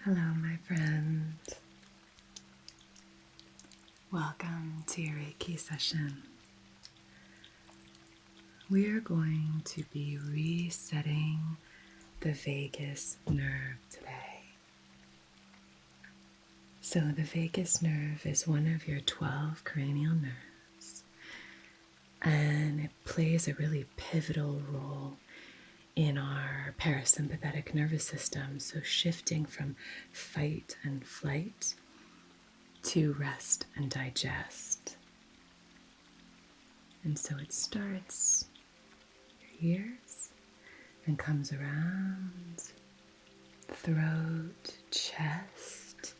Hello, my friend. Welcome to your Reiki session. We are going to be resetting the vagus nerve today. So the vagus nerve is one of your 12 cranial nerves, and it plays a really pivotal role in our parasympathetic nervous system, so shifting from fight and flight to rest and digest. And so it starts your ears and comes around throat, chest,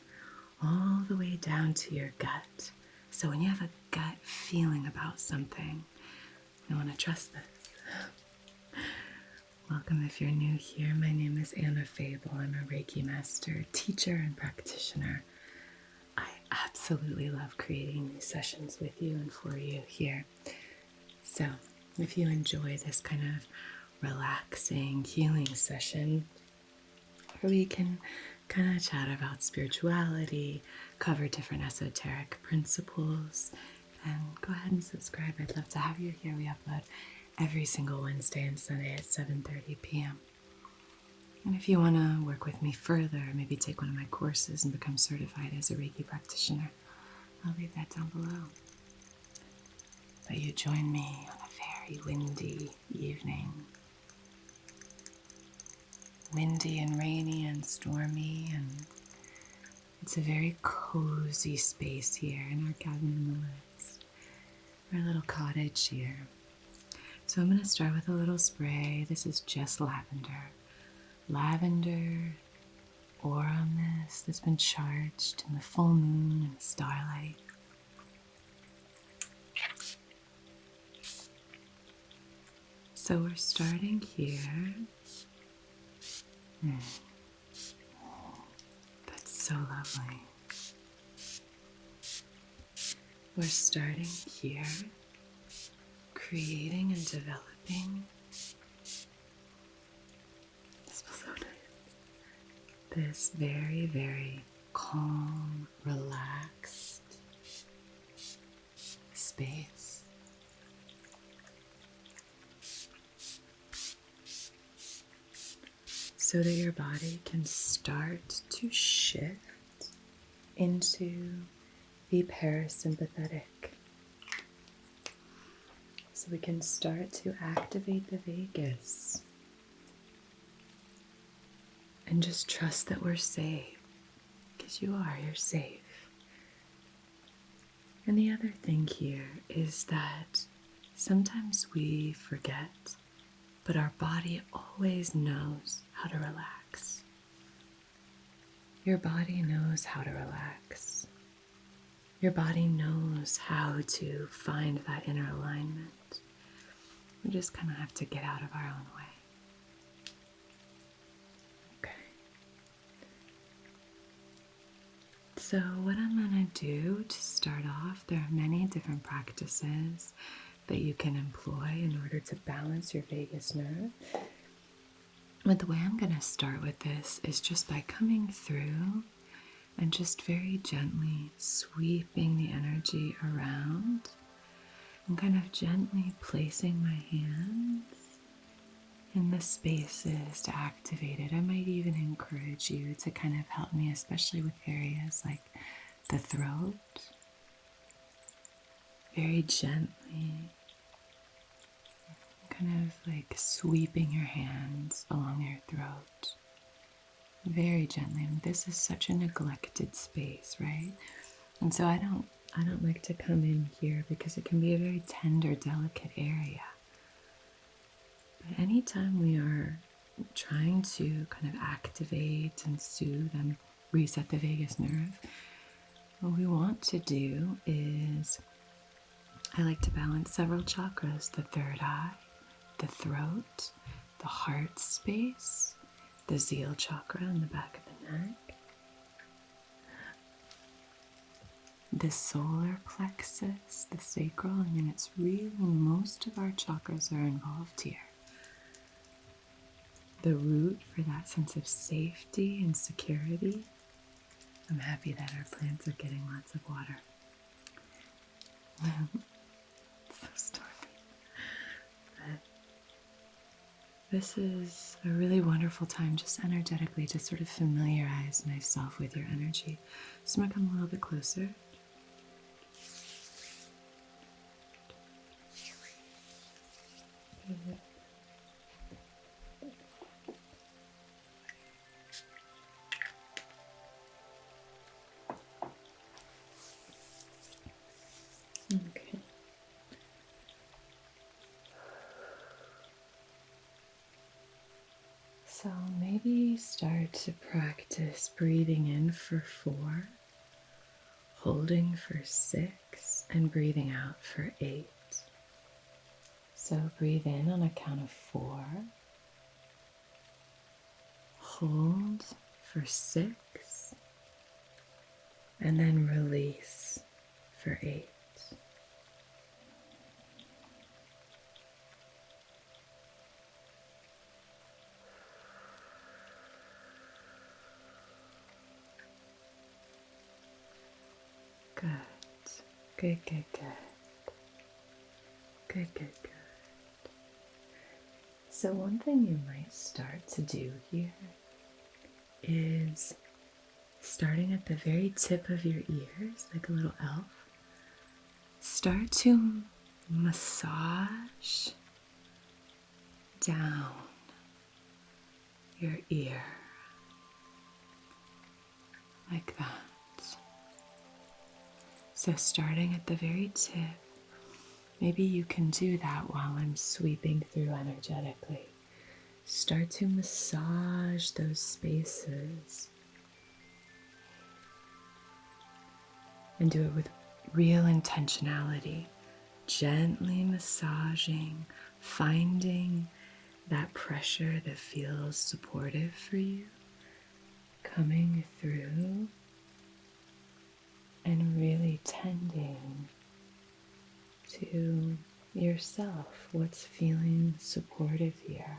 all the way down to your gut. So when you have a gut feeling about something, you want to trust this. Welcome if you're new here. My name is Anna Fable. I'm a Reiki Master, teacher, and practitioner. I absolutely love creating these sessions with you and for you here. So if you enjoy this kind of relaxing healing session, where we can kind of chat about spirituality, cover different esoteric principles, then go ahead and subscribe. I'd love to have you here. We upload every single Wednesday and Sunday at 7:30 p.m. And if you want to work with me further, maybe take one of my courses and become certified as a Reiki practitioner, I'll leave that down below. But you join me on a very windy evening. Windy and rainy and stormy, and it's a very cozy space here in our cabin in the woods, our little cottage here. So I'm going to start with a little spray. This is just lavender. Lavender aura mist that's been charged in the full moon and the starlight. So we're starting here. That's so lovely. We're starting here, creating and developing. This feels so nice. This very, very calm, relaxed space. So that your body can start to shift into the parasympathetic. So we can start to activate the vagus and just trust that we're safe, because you're safe. And the other thing here is that sometimes we forget, but our body always knows how to relax. Your body knows how to relax. Your body knows how to find that inner alignment. We just kind of have to get out of our own way. Okay. So what I'm going to do to start off, there are many different practices that you can employ in order to balance your vagus nerve. But the way I'm going to start with this is just by coming through and just very gently sweeping the energy around and kind of gently placing my hands in the spaces to activate it. I might even encourage you to kind of help me, especially with areas like the throat. Very gently, kind of like sweeping your hands along your throat. Very gently. And this is such a neglected space, right? And so I don't like to come in here because it can be a very tender, delicate area. But anytime we are trying to kind of activate and soothe and reset the vagus nerve, what we want to do is, I like to balance several chakras: the third eye, the throat, the heart space, the zeal chakra in the back of the neck, the solar plexus, the sacral. I mean, it's really, most of our chakras are involved here. The root for that sense of safety and security, I'm happy that our plants are getting lots of water. It's so stormy. But this is a really wonderful time just energetically to sort of familiarize myself with your energy. So I'm going to come a little bit closer. Okay. So maybe start to practice breathing in for 4, holding for 6, and breathing out for 8. So breathe in on a count of 4, hold for 6, and then release for 8. Good. Good, good, good. Good, good, good. So one thing you might start to do here is starting at the very tip of your ears, like a little elf, start to massage down your ear like that. So starting at the very tip, maybe you can do that while I'm sweeping through energetically. Start to massage those spaces and do it with real intentionality. Gently massaging, finding that pressure that feels supportive for you, coming through and really tending to yourself, what's feeling supportive here.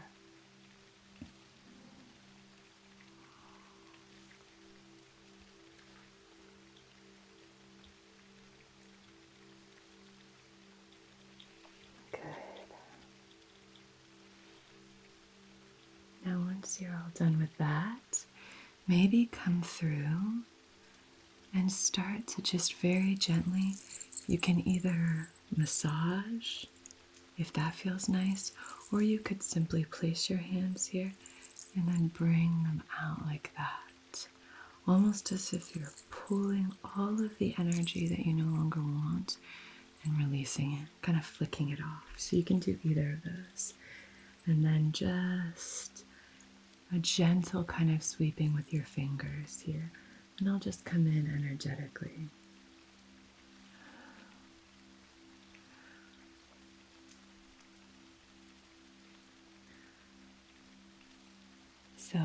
Good. Now once you're all done with that, maybe come through and start to just very gently, you can either massage if that feels nice, or you could simply place your hands here and then bring them out like that, almost as if you're pulling all of the energy that you no longer want and releasing it, kind of flicking it off. So you can do either of those. And then just a gentle kind of sweeping with your fingers here. And I'll just come in energetically. So,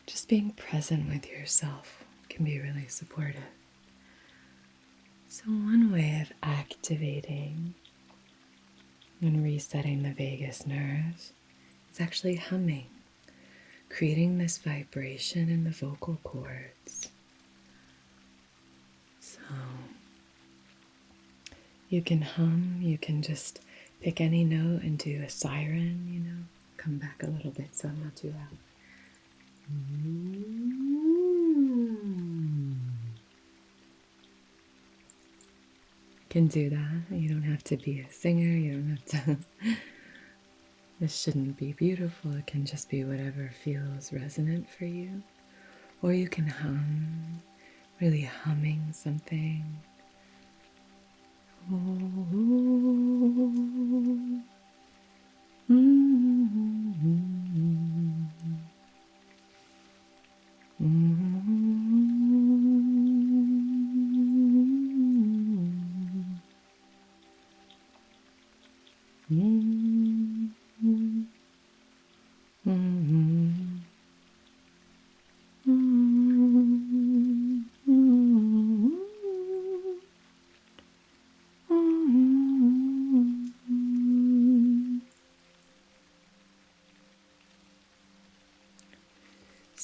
just being present with yourself can be really supportive. So one way of activating and resetting the vagus nerve is actually humming, creating this vibration in the vocal cords. So you can hum, you can just pick any note and do a siren, come back a little bit so I'm not too loud. Can do that. You don't have to be a singer, you don't have to. This shouldn't be beautiful, it can just be whatever feels resonant for you. Or you can hum, really humming something.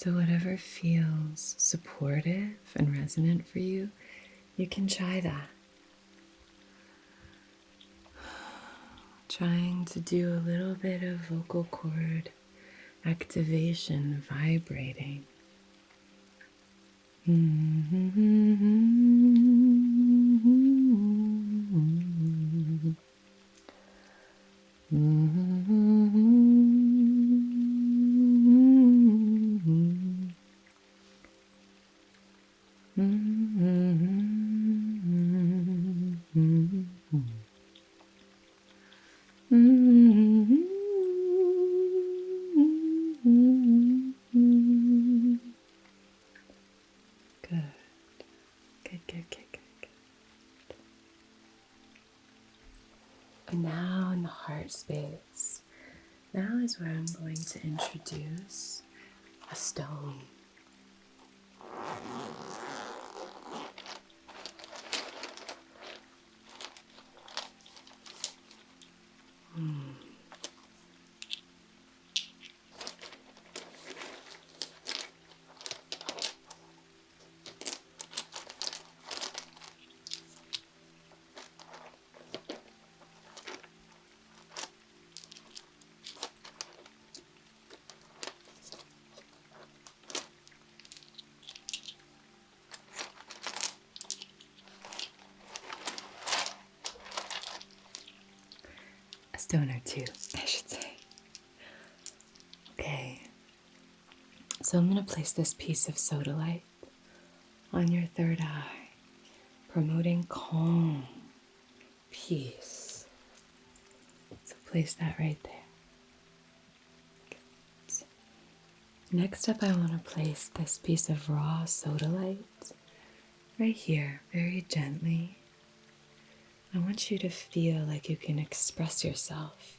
So whatever feels supportive and resonant for you, you can try that. Trying to do a little bit of vocal cord activation, vibrating. Good. And now in the heart space, now is where I'm going to introduce a stone. A stone or two, I should say. Okay, so I'm going to place this piece of sodalite on your third eye, promoting calm, peace. So place that right there. Good. Next up, I want to place this piece of raw sodalite right here, very gently. I want you to feel like you can express yourself,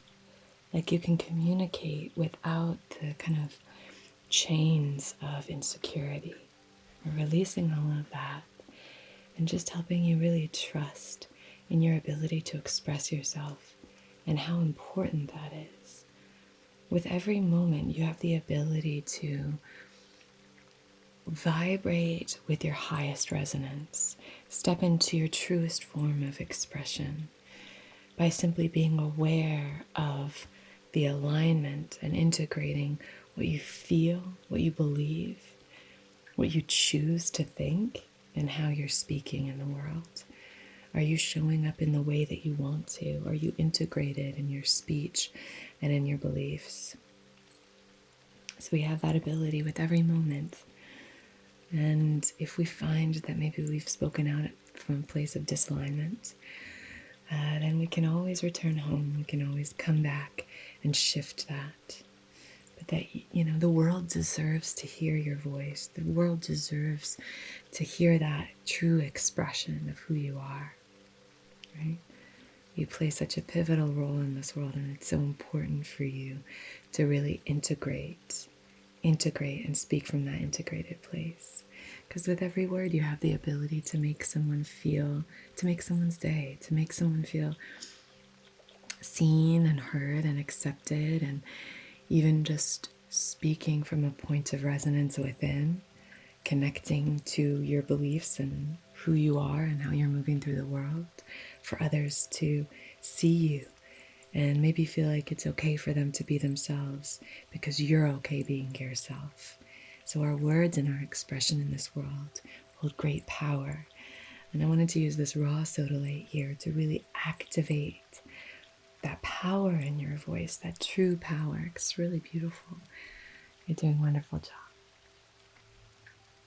like you can communicate without the kind of chains of insecurity. We're releasing all of that and just helping you really trust in your ability to express yourself and how important that is. With every moment, you have the ability to vibrate with your highest resonance, step into your truest form of expression by simply being aware of the alignment and integrating what you feel, what you believe, what you choose to think, and how you're speaking in the world. Are you showing up in the way that you want to? Are you integrated in your speech and in your beliefs? So we have that ability with every moment. And if we find that maybe we've spoken out from a place of disalignment, then we can always return home. We can always come back and shift that. But that, the world deserves to hear your voice. The world deserves to hear that true expression of who you are, right? You play such a pivotal role in this world, and it's so important for you to really integrate and speak from that integrated place. Because with every word, you have the ability to make someone feel, to make someone's day, to make someone feel seen and heard and accepted, and even just speaking from a point of resonance within, connecting to your beliefs and who you are and how you're moving through the world, for others to see you and maybe feel like it's okay for them to be themselves because you're okay being yourself. So our words and our expression in this world hold great power. And I wanted to use this raw sodalite here to really activate that power in your voice, that true power. It's really beautiful. You're doing a wonderful job.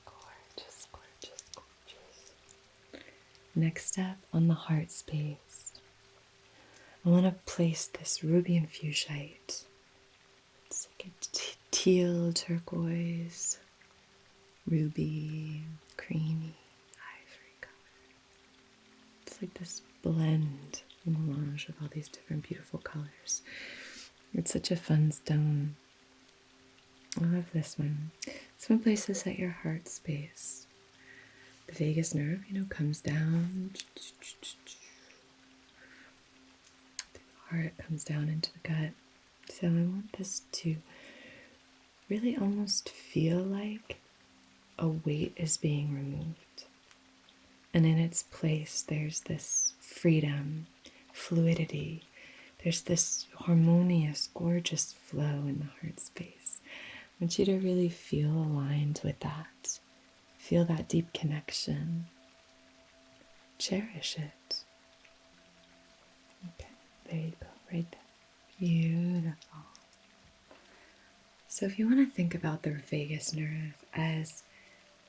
Gorgeous, gorgeous, gorgeous. Next up, on the heart space, I want to place this ruby infusite. It's like a teal, turquoise, ruby, creamy, ivory color. It's like this blend, a melange of all these different beautiful colors. It's such a fun stone. I love this one. This one places at your heart space. The vagus nerve, comes down. The heart comes down into the gut. So I want this to really almost feel like a weight is being removed. And in its place, there's this freedom, fluidity. There's this harmonious, gorgeous flow in the heart space. I want you to really feel aligned with that. Feel that deep connection. Cherish it. Okay, there you go, right there. Beautiful. So if you want to think about the vagus nerve as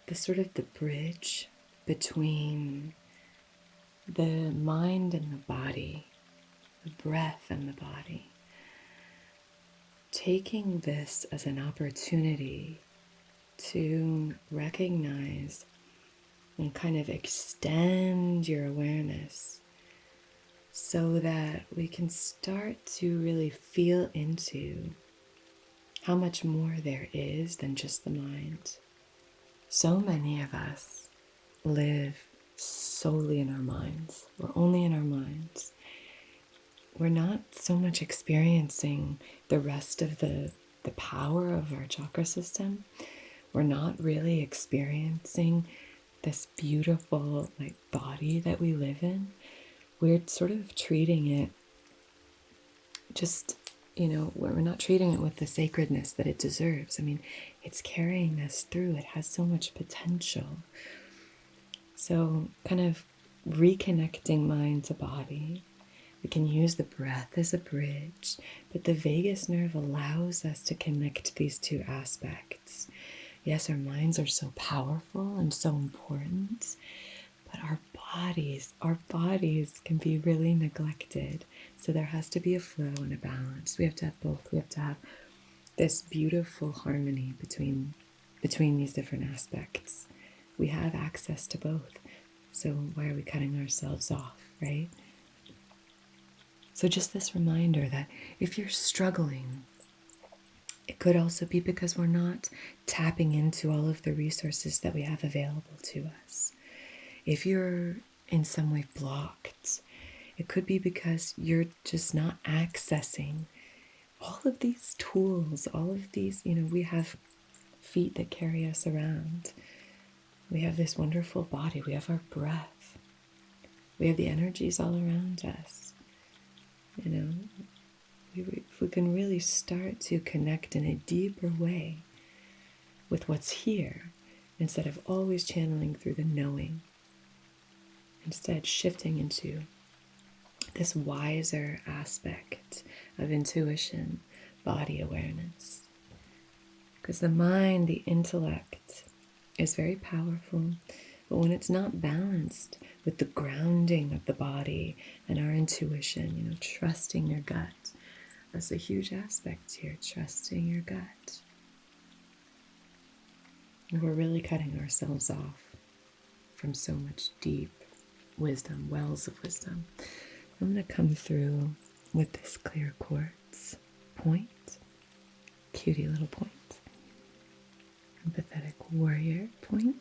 the sort of the bridge between the mind and the body, the breath and the body, taking this as an opportunity to recognize and kind of extend your awareness so that we can start to really feel into how much more there is than just the mind. So many of us live solely in our minds. We're only in our minds. We're not so much experiencing the rest of the power of our chakra system. We're not really experiencing this beautiful body that we live in. We're sort of treating it just, we're not treating it with the sacredness that it deserves. I mean, it's carrying us through. It has so much potential. So kind of reconnecting mind to body. We can use the breath as a bridge, but the vagus nerve allows us to connect these two aspects. Yes, our minds are so powerful and so important, but our bodies can be really neglected. So there has to be a flow and a balance. We have to have both. We have to have this beautiful harmony between these different aspects. We have access to both. So why are we cutting ourselves off, right? So just this reminder that if you're struggling, it could also be because we're not tapping into all of the resources that we have available to us. If you're in some way blocked, it could be because you're just not accessing all of these tools, all of these, we have feet that carry us around. We have this wonderful body. We have our breath. We have the energies all around us. If we can really start to connect in a deeper way with what's here, instead of always channeling through the knowing, instead shifting into this wiser aspect of intuition, body awareness. Because the mind, the intellect, is very powerful, but when it's not balanced with the grounding of the body and our intuition, trusting your gut, that's a huge aspect here, trusting your gut. And we're really cutting ourselves off from so much deep wisdom, wells of wisdom. I'm going to come through with this clear quartz point, cutie little point, empathetic warrior point.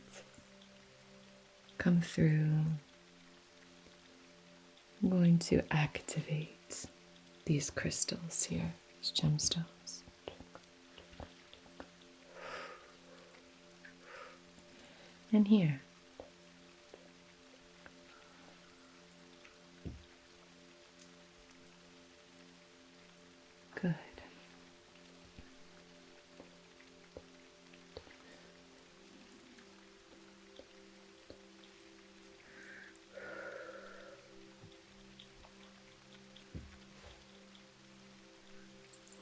Come through. I'm going to activate these crystals here, these gemstones. And here. Good.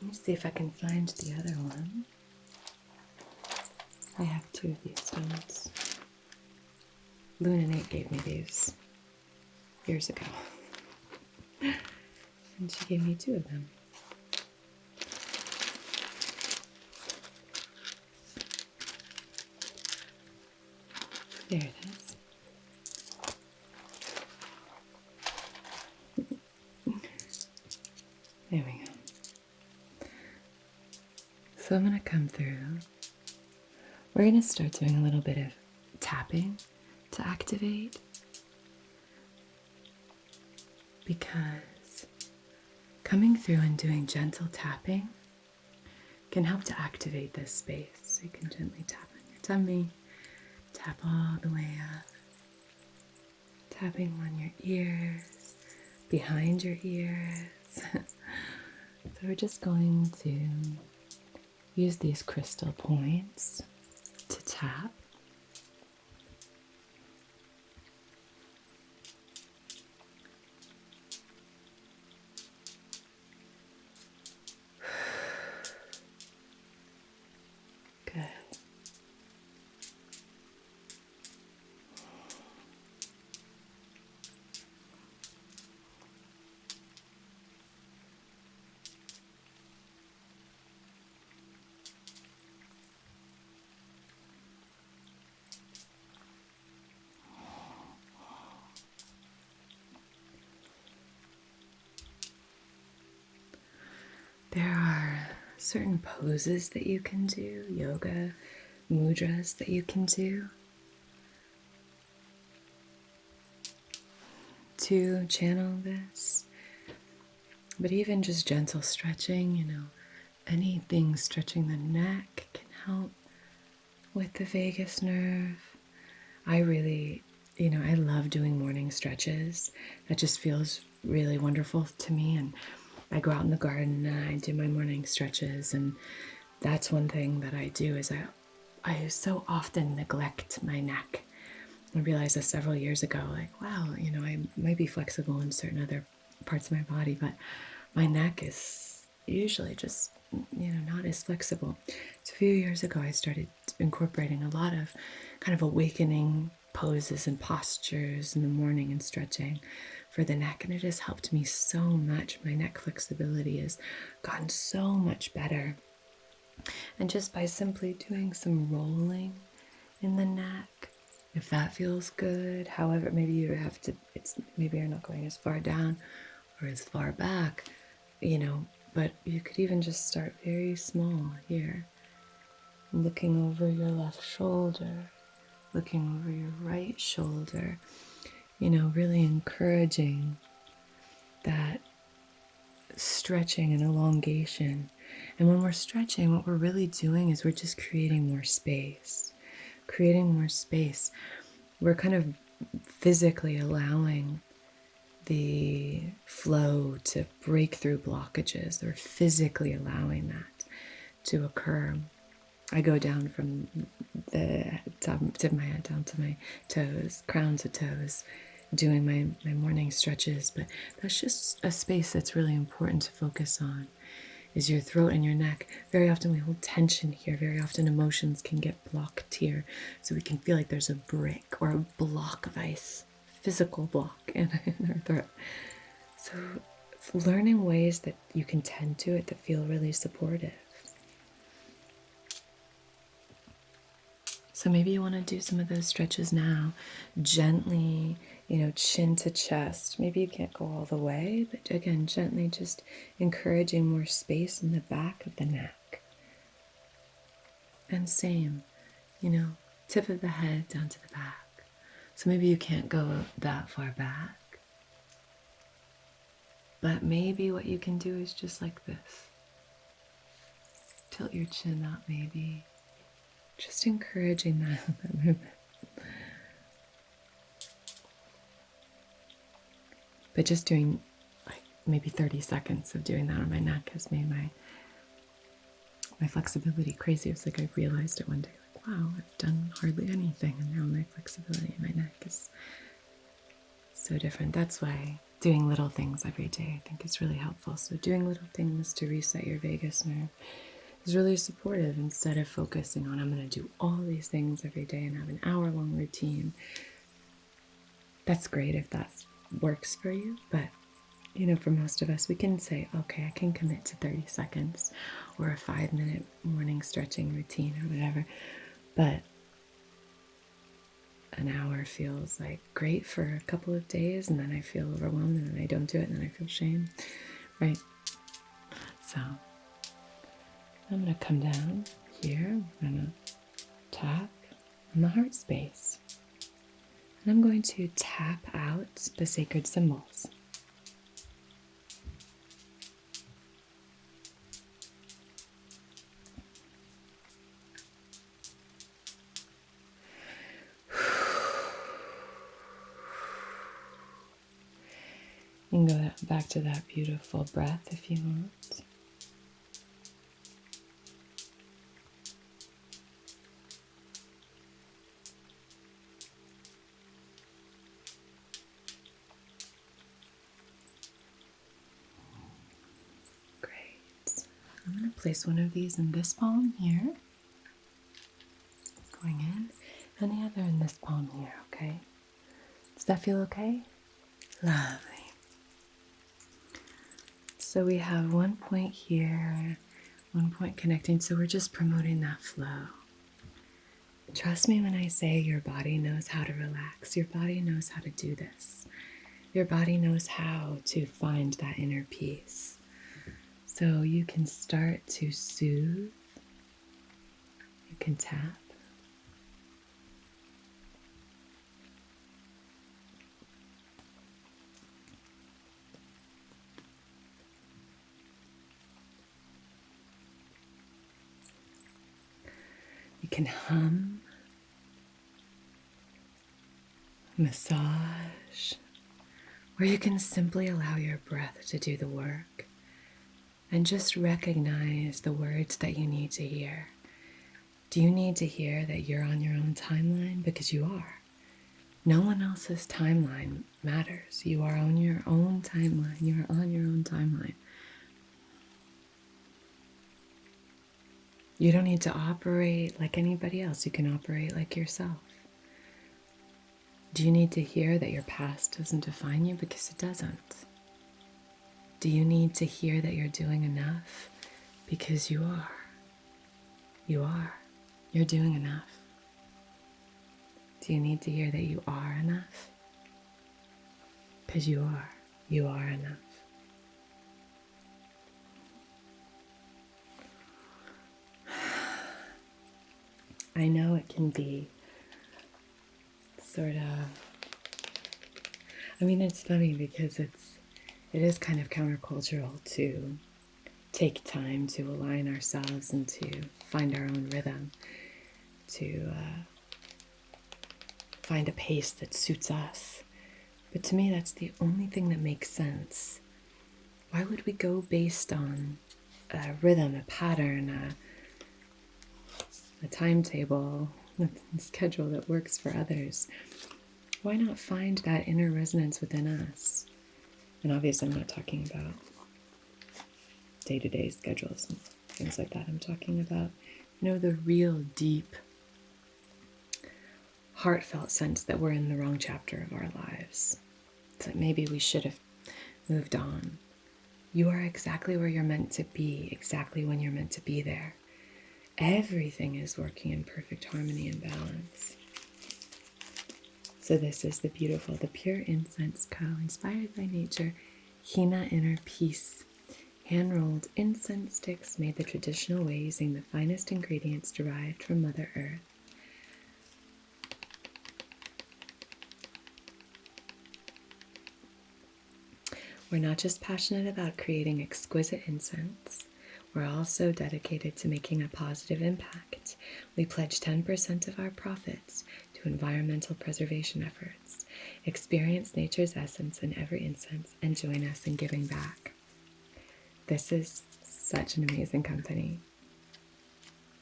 Let me see if I can find the other one. I have two of these stones. Luna Nate gave me these years ago. And she gave me two of them. There it is. There we go. So I'm going to come through. We're going to start doing a little bit of tapping to activate, because coming through and doing gentle tapping can help to activate this space. So you can gently tap on your tummy, tap all the way up, tapping on your ears, behind your ears. So we're just going to use these crystal points to tap. Good. There are certain poses that you can do, yoga mudras that you can do to channel this. But even just gentle stretching, anything stretching the neck can help with the vagus nerve. I really, I love doing morning stretches. That just feels really wonderful to me. And I go out in the garden and I do my morning stretches. And that's one thing that I do is I so often neglect my neck. I realized this several years ago, like, wow, I might be flexible in certain other parts of my body, but my neck is usually just, not as flexible. So a few years ago, I started incorporating a lot of kind of awakening poses and postures in the morning and stretching for the neck. And it has helped me so much. My neck flexibility has gotten so much better. And just by simply doing some rolling in the neck, if that feels good, however, maybe you have to, maybe you're not going as far down or as far back, but you could even just start very small here, looking over your left shoulder, looking over your right shoulder, really encouraging that stretching and elongation. And when we're stretching, what we're really doing is we're just creating more space. We're kind of physically allowing the flow to break through blockages. We're physically allowing that to occur. I go down from the tip of my head down to my toes, crowns of toes, doing my morning stretches. But that's just a space that's really important to focus on, is your throat and your neck. Very often we hold tension here. Very often emotions can get blocked here. So we can feel like there's a brick or a block of ice, physical block in our throat. So learning ways that you can tend to it that feel really supportive. So maybe you want to do some of those stretches now, gently, chin to chest. Maybe you can't go all the way, but again, gently just encouraging more space in the back of the neck. And same, tip of the head down to the back. So maybe you can't go that far back, but maybe what you can do is just like this. Tilt your chin up maybe. Just encouraging that movement. But just doing like maybe 30 seconds of doing that on my neck has made my flexibility crazy. It was like I realized it one day, like, wow, I've done hardly anything, and now my flexibility in my neck is so different. That's why doing little things every day, I think, is really helpful. So doing little things to reset your vagus nerve is really supportive, instead of focusing on, I'm going to do all these things every day and have an hour-long routine. That's great if that works for you, but for most of us, we can say, okay, I can commit to 30 seconds or a 5-minute morning stretching routine or whatever, but an hour feels like great for a couple of days, and then I feel overwhelmed, and then I don't do it, and then I feel shame, right? So I'm going to come down here. I'm going to tap on the heart space. And I'm going to tap out the sacred symbols. You can go back to that beautiful breath if you want. Great. I'm going to place one of these in this palm here, going in, and the other in this palm here, okay? Does that feel okay? Lovely. So we have one point here, one point connecting, so we're just promoting that flow. Trust me when I say your body knows how to relax. Your body knows how to do this. Your body knows how to find that inner peace. So you can start to soothe. You can tap. You can hum, massage, or you can simply allow your breath to do the work and just recognize the words that you need to hear. Do you need to hear that you're on your own timeline? Because you are. No one else's timeline matters. You are on your own timeline. You are on your own timeline. You don't need to operate like anybody else. You can operate like yourself. Do you need to hear that your past doesn't define you? Because it doesn't. Do you need to hear that you're doing enough? Because you are. You are. You're doing enough. Do you need to hear that you are enough? Because you are. You are enough. I know it can be sort of, it's funny because it is kind of countercultural to take time to align ourselves and to find our own rhythm, to find a pace that suits us. But to me, that's the only thing that makes sense. Why would we go based on a rhythm, a pattern, a timetable, a schedule that works for others? Why not find that inner resonance within us? And obviously I'm not talking about day-to-day schedules and things like that. I'm talking about, the real deep, heartfelt sense that we're in the wrong chapter of our lives. It's like maybe we should have moved on. You are exactly where you're meant to be, exactly when you're meant to be there. Everything is working in perfect harmony and balance. So this is the beautiful, the pure incense co, inspired by nature, Hina Inner Peace. Hand-rolled incense sticks made the traditional way using the finest ingredients derived from Mother Earth. We're not just passionate about creating exquisite incense, we're also dedicated to making a positive impact. We pledge 10% of our profits to environmental preservation efforts. Experience nature's essence in every incense and join us in giving back. This is such an amazing company.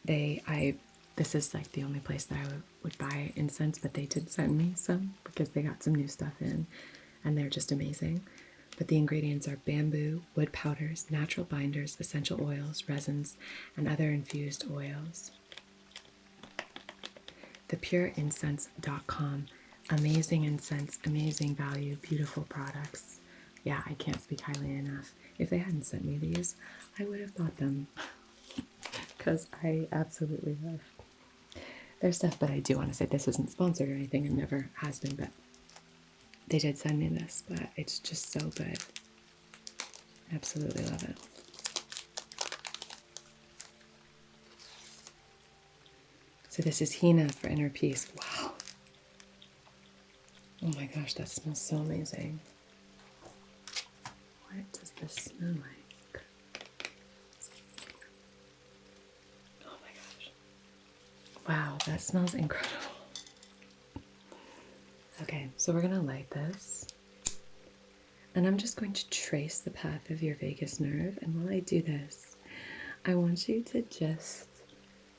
This is like the only place that I would buy incense, but they did send me some because they got some new stuff in and they're just amazing. But the ingredients are bamboo, wood powders, natural binders, essential oils, resins, and other infused oils. Thepureiincense.com. Amazing incense, amazing value, beautiful products. Yeah, I can't speak highly enough. If they hadn't sent me these, I would have bought them because I absolutely love their stuff. But I do want to say this isn't sponsored or anything. It never has been, but they did send me this, but it's just so good. Absolutely love it. So this is Hina for inner peace. Wow. Oh my gosh, that smells so amazing. What does this smell like? Oh my gosh. Wow, that smells incredible. Okay, so we're gonna light this. And I'm just going to trace the path of your vagus nerve. And while I do this, I want you to just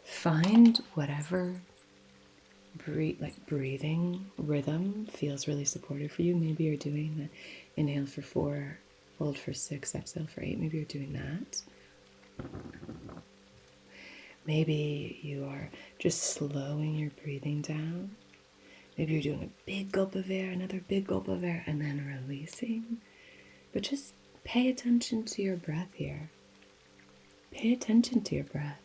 find whatever breathing rhythm feels really supportive for you. Maybe you're doing the inhale for 4, hold for 6, exhale for 8. Maybe you're doing that. Maybe you are just slowing your breathing down. Maybe you're doing a big gulp of air, another big gulp of air, and then releasing. But just pay attention to your breath here. Pay attention to your breath.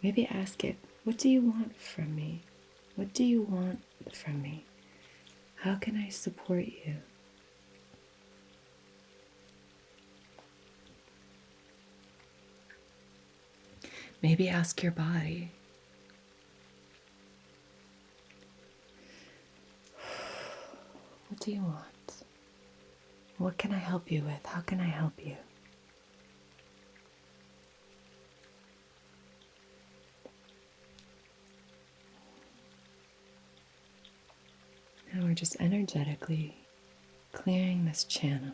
Maybe ask it, what do you want from me? What do you want from me? How can I support you? Maybe ask your body, what do you want? What can I help you with? How can I help you? Now we're just energetically clearing this channel.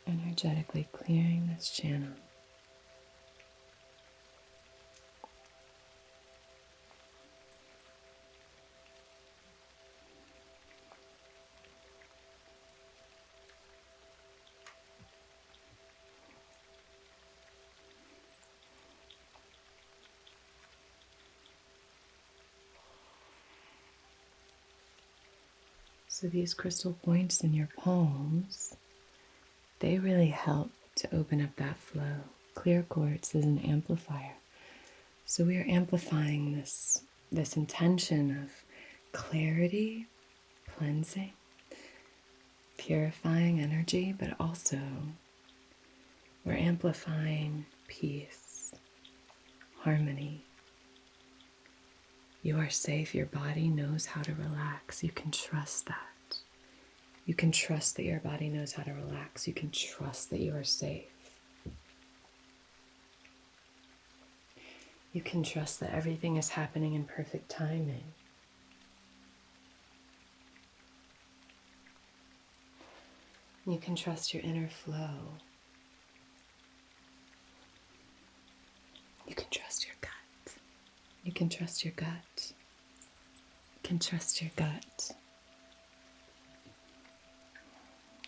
Energetically clearing this channel. So these crystal points in your palms, they really help to open up that flow. Clear quartz is an amplifier. So we are amplifying this intention of clarity, cleansing, purifying energy, but also we're amplifying peace, harmony. You are safe. Your body knows how to relax. You can trust that. You can trust that your body knows how to relax. You can trust that you are safe. You can trust that everything is happening in perfect timing. You can trust your inner flow. You can trust your gut. You can trust your gut. You can trust your gut.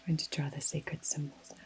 I'm going to draw the sacred symbols now.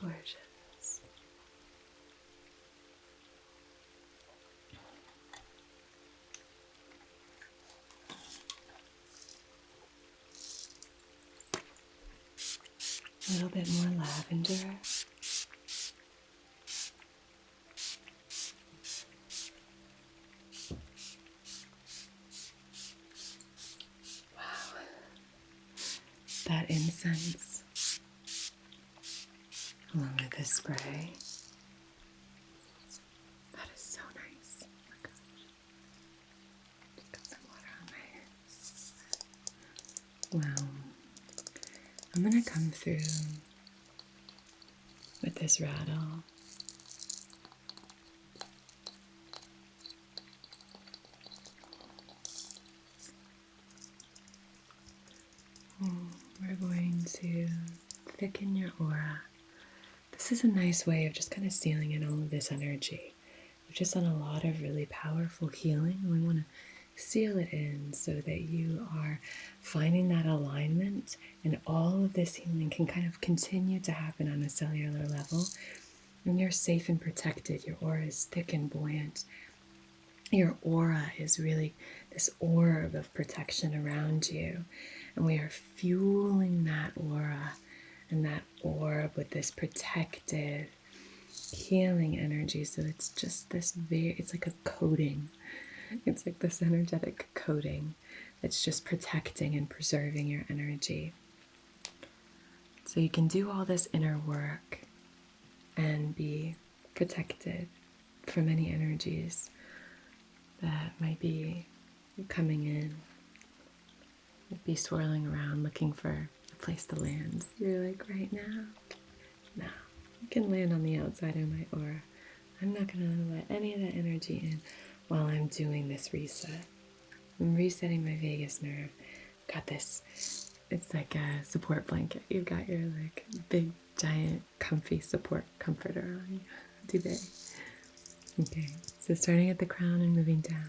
Gorgeous. A little bit more lavender. Wow. That incense, along with this spray. That is so nice. Oh my gosh. Just got some water on my hair. Wow. I'm going to come through with this rattle. We're going to thicken your aura. This is a nice way of just kind of sealing in all of this energy. We've just done a lot of really powerful healing, and we want to seal it in so that you are finding that alignment, and all of this healing can kind of continue to happen on a cellular level And you're safe and protected. Your aura is thick and buoyant. Your aura is really this orb of protection around you. And we are fueling that aura and that orb with this protective, healing energy. So it's just this it's like a coating. It's like this energetic coating that's just protecting and preserving your energy. So you can do all this inner work and be protected from any energies that might be coming in, be swirling around looking for a place to land. You're like, right now? No, you can land on the outside of my aura. I'm not going to let any of that energy in while I'm doing this reset. I'm resetting my vagus nerve. Got this, it's like a support blanket. You've got your like big, giant, comfy support comforter on you today. Okay, so starting at the crown and moving down.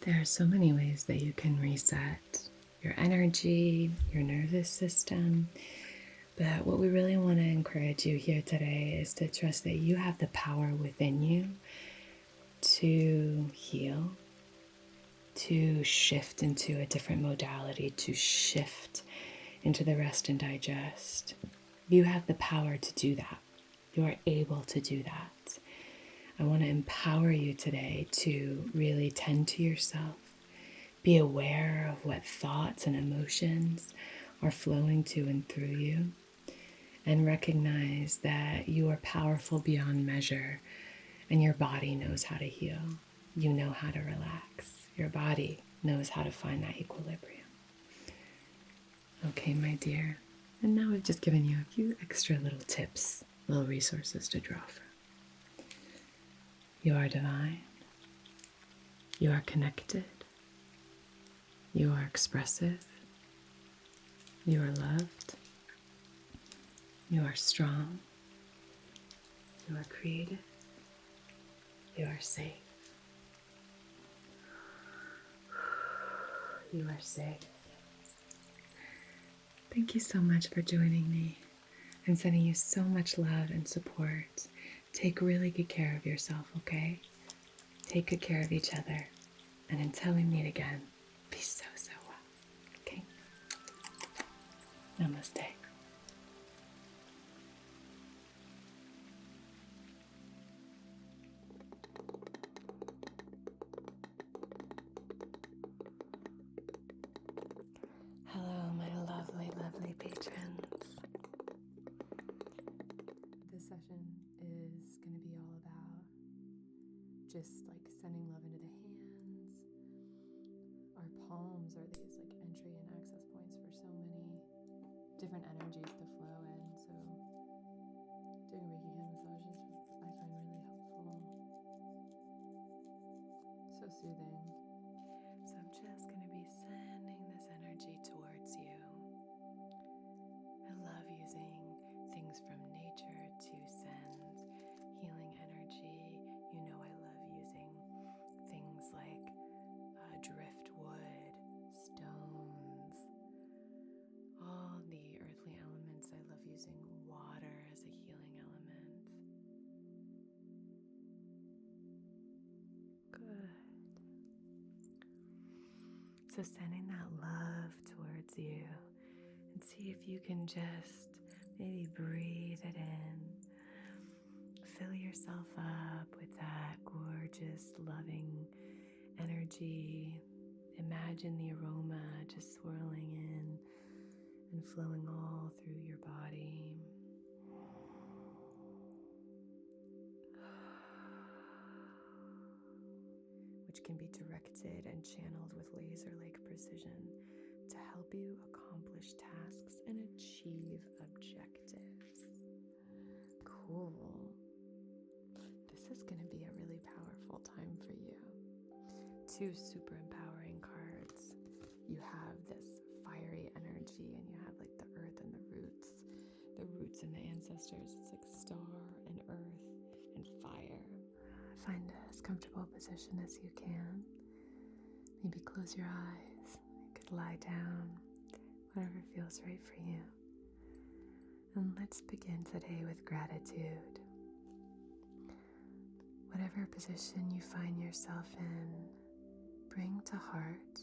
There are so many ways that you can reset your energy, your nervous system, but what we really want to encourage you here today is to trust that you have the power within you to heal, to shift into a different modality, to shift into the rest and digest. You have the power to do that. You are able to do that. I want to empower you today to really tend to yourself. Be aware of what thoughts and emotions are flowing to and through you. And recognize that you are powerful beyond measure and your body knows how to heal. You know how to relax. Your body knows how to find that equilibrium. Okay, my dear. And now we've just given you a few extra little tips, little resources to draw from. You are divine. You are connected. You are expressive. You are loved. You are strong. You are creative. You are safe. You are safe. Thank you so much for joining me. I'm sending you so much love and support. Take really good care of yourself, okay? Take good care of each other. And until we meet again, be so, so well, okay? Namaste. Hello, my lovely, lovely patrons. This session is going to be all about just like sending love into the hands. Our palms are these like entry and access points for so many different energies to flow in. So doing Reiki hand massages I find really helpful. So soothing. So I'm just going to be sending this energy towards you. I love using things from nature to send healing energy. You know I love using things like driftwood, stones, all the earthly elements. I love using water as a healing element. Good. So sending that love towards you, and see if you can just maybe breathe it in. Fill yourself up with that gorgeous, loving energy. Imagine the aroma just swirling in and flowing all through your body. Which can be directed and channeled with laser-like precision to help you accomplish tasks and achieve objectives. Cool. This is going to be a really powerful time for you. 2 super empowering cards. You have this fiery energy, and you have like the earth and the roots and the ancestors. It's like star and earth and fire. Find as comfortable a position as you can. Maybe close your eyes. You could lie down, whatever feels right for you. And let's begin today with gratitude. Whatever position you find yourself in, bring to heart